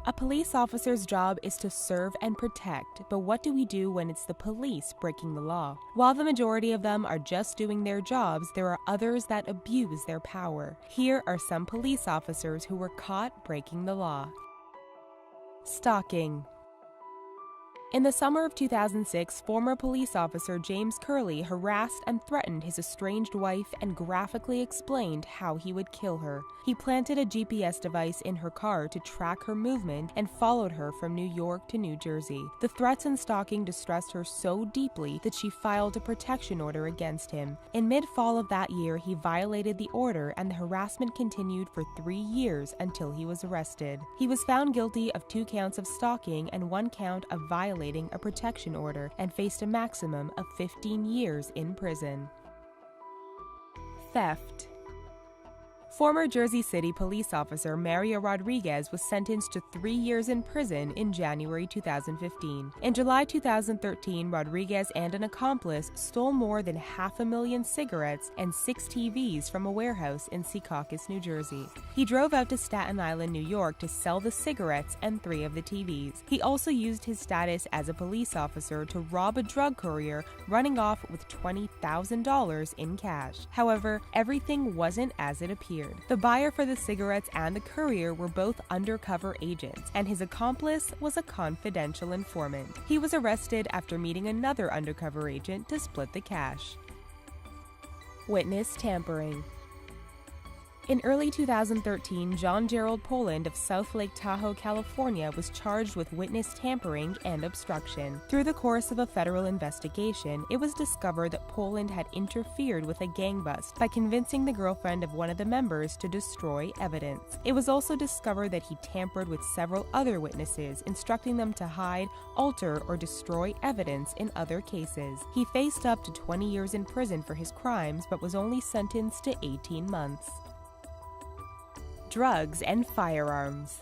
A police officer's job is to serve and protect, but what do we do when it's the police breaking the law? While the majority of them are just doing their jobs, there are others that abuse their power. Here are some police officers who were caught breaking the law. Stalking. In the summer of 2006, former police officer James Curley harassed and threatened his estranged wife and graphically explained how he would kill her. He planted a GPS device in her car to track her movement and followed her from New York to New Jersey. The threats and stalking distressed her so deeply that she filed a protection order against him. In mid-fall of that year, he violated the order and the harassment continued for 3 years until he was arrested. He was found guilty of 2 counts of stalking and 1 count of violating a protection order and faced a maximum of 15 years in prison. Theft. Former Jersey City police officer Mario Rodriguez was sentenced to 3 years in prison in January 2015. In July 2013, Rodriguez and an accomplice stole more than 500,000 cigarettes and 6 TVs from a warehouse in Secaucus, New Jersey. He drove out to Staten Island, New York to sell the cigarettes and 3 of the TVs. He also used his status as a police officer to rob a drug courier, running off with $20,000 in cash. However, everything wasn't as it appeared. The buyer for the cigarettes and the courier were both undercover agents, and his accomplice was a confidential informant. He was arrested after meeting another undercover agent to split the cash. Witness tampering. In early 2013, John Gerald Poland of South Lake Tahoe, California, was charged with witness tampering and obstruction. Through the course of a federal investigation, it was discovered that Poland had interfered with a gang bust by convincing the girlfriend of one of the members to destroy evidence. It was also discovered that he tampered with several other witnesses, instructing them to hide, alter, or destroy evidence in other cases. He faced up to 20 years in prison for his crimes, but was only sentenced to 18 months. Drugs and firearms.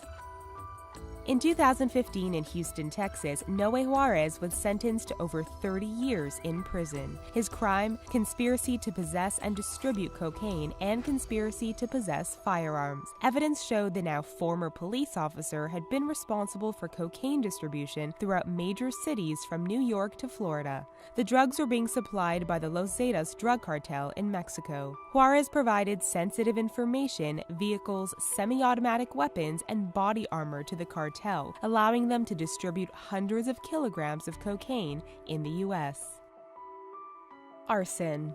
In 2015 in Houston, Texas, Noe Juarez was sentenced to over 30 years in prison. His crime: conspiracy to possess and distribute cocaine and conspiracy to possess firearms. Evidence showed the now former police officer had been responsible for cocaine distribution throughout major cities from New York to Florida. The drugs were being supplied by the Los Zetas drug cartel in Mexico. Juarez provided sensitive information, vehicles, semi-automatic weapons, and body armor to the cartel, allowing them to distribute hundreds of kilograms of cocaine in the U.S. Arson.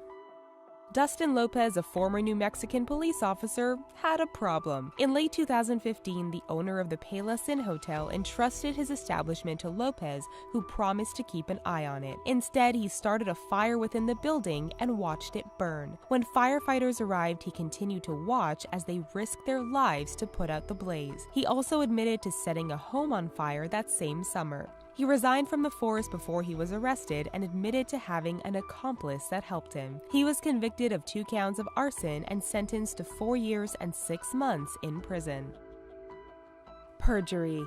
Dustin Lopez, a former New Mexican police officer, had a problem. In late 2015, the owner of the Palos Inn Hotel entrusted his establishment to Lopez, who promised to keep an eye on it. Instead, he started a fire within the building and watched it burn. When firefighters arrived, he continued to watch as they risked their lives to put out the blaze. He also admitted to setting a home on fire that same summer. He resigned from the force before he was arrested and admitted to having an accomplice that helped him. He was convicted of 2 counts of arson and sentenced to 4 years and 6 months in prison. Perjury.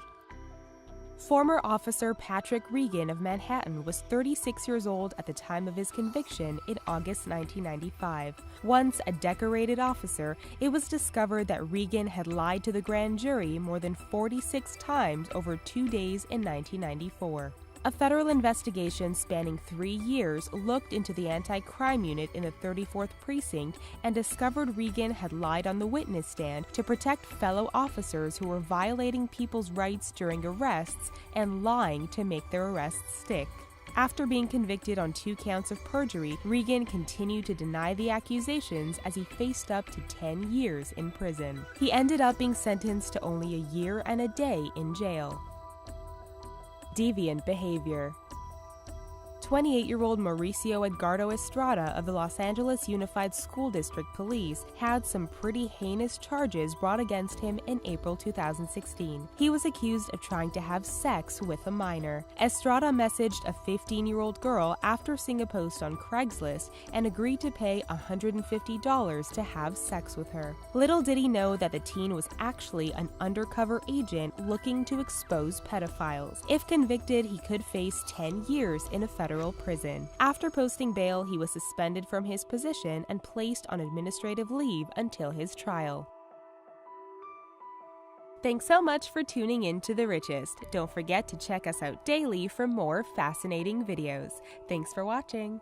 Former officer Patrick Regan of Manhattan was 36 years old at the time of his conviction in August 1995. Once a decorated officer, it was discovered that Regan had lied to the grand jury more than 46 times over 2 days in 1994. A federal investigation spanning 3 years looked into the anti-crime unit in the 34th Precinct and discovered Regan had lied on the witness stand to protect fellow officers who were violating people's rights during arrests and lying to make their arrests stick. After being convicted on 2 counts of perjury, Regan continued to deny the accusations as he faced up to 10 years in prison. He ended up being sentenced to only a year and a day in jail. Deviant behavior. 28-year-old Mauricio Edgardo Estrada of the Los Angeles Unified School District Police had some pretty heinous charges brought against him in April 2016. He was accused of trying to have sex with a minor. Estrada messaged a 15-year-old girl after seeing a post on Craigslist and agreed to pay $150 to have sex with her. Little did he know that the teen was actually an undercover agent looking to expose pedophiles. If convicted, he could face 10 years in a federal prison. After posting bail, he was suspended from his position and placed on administrative leave until his trial. Thanks so much for tuning in to The Richest. Don't forget to check us out daily for more fascinating videos. Thanks for watching.